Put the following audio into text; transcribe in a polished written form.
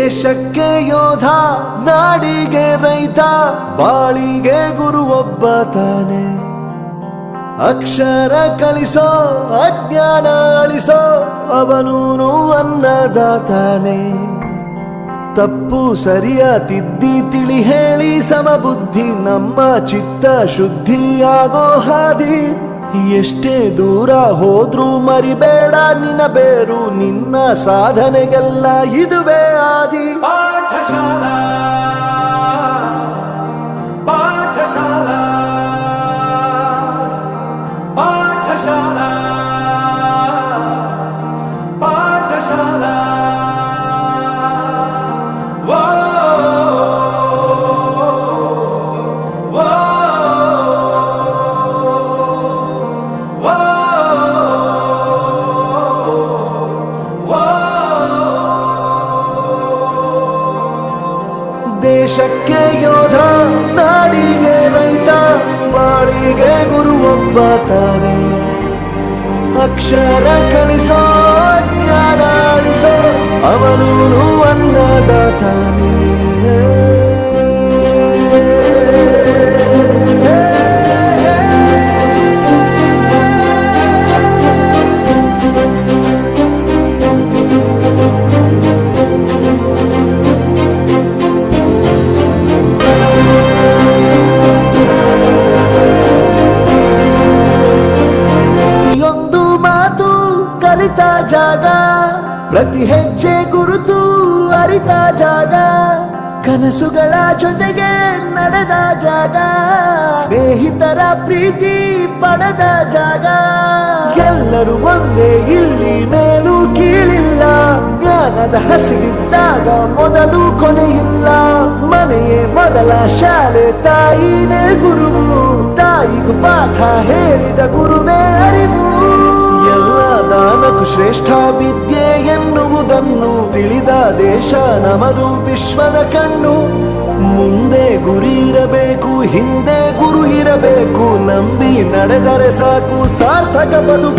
ದೇಶಕ್ಕೆ ಯೋಧ, ನಾಡಿಗೆ ರೈತ, ಬಾಳಿಗೆ ಗುರು ಒಬ್ಬ ತಾನೆ. ಅಕ್ಷರ ಕಲಿಸೋ, ಅಜ್ಞಾನ ಅಳಿಸೋ, ಅವನೂನು ಅನ್ನದಾತಾನೆ. ತಪ್ಪು ಸರಿಯ ತಿದ್ದಿ ತಿಳಿ ಹೇಳಿ ಸಮಬುದ್ಧಿ ನಮ್ಮ ಚಿತ್ತ ಶುದ್ಧಿಯಾಗೋ ಹಾದಿ. ಎಷ್ಟೇ ದೂರ ಹೋದ್ರೂ ಮರಿಬೇಡ ನಿನ್ನ ಬೇರು, ನಿನ್ನ ಸಾಧನೆಗೆಲ್ಲ ಇದುವೇ ಆದಿ. ಪಾಠಶಾಲಾ ಪಾಠಶಾಲಾ ಪಾಠಶಾಲಾ ಪಾಠಶಾಲಾ. ದೇಶಕ್ಕೆ ಯೋಧ, ನಾಡಿಗೆ ರೈತ, ಬಾಳಿಗೆ ಗುರು ಒಬ್ಬ ತಾನೆ. ಅಕ್ಷರ ಕಲಿಸೋ, ಜ್ಞಾನ ಅಳಿಸೋ, ಅವನೂನು ಅನ್ನದಾತಾನೆ. ಕಲಿತ ಜಾಗ, ಪ್ರತಿ ಹೆಜ್ಜೆ ಗುರುತು ಅರಿತ ಜಾಗ, ಕನಸುಗಳ ಜೊತೆಗೆ ನಡೆದ ಜಾಗ, ಸ್ನೇಹಿತರ ಪ್ರೀತಿ ಪಡೆದ ಜಾಗ. ಎಲ್ಲರೂ ಒಂದೇ, ಇಲ್ಲಿ ಮೇಲೂ ಕೀಳಿಲ್ಲ, ಜ್ಞಾನದ ಹಸಿವಿದ್ದಾಗ ಮೊದಲು ಕೊನೆಯಿಲ್ಲ. ಮನೆಯೇ ಮೊದಲ ಶಾಲೆ, ತಾಯಿನೇ ಗುರುವು, ತಾಯಿಗೂ ಪಾಠ ಹೇಳಿದ ಗುರುವೇ ಅರಿವು. ಎಲ್ಲ ದಾನಕ್ಕೂ ಶ್ರೇಷ್ಠ ವಿದ್ಯೆ ಎನ್ನುವುದನ್ನು ತಿಳಿದ ದೇಶ ನಮದು, ವಿಶ್ವದ ಕಣ್ಣು. ಮುಂದೆ ಗುರಿ ಇರಬೇಕು, ಹಿಂದೆ ಗುರು ಇರಬೇಕು, ನಂಬಿ ನಡೆದರೆ ಸಾಕು ಸಾರ್ಥಕ ಬದುಕು.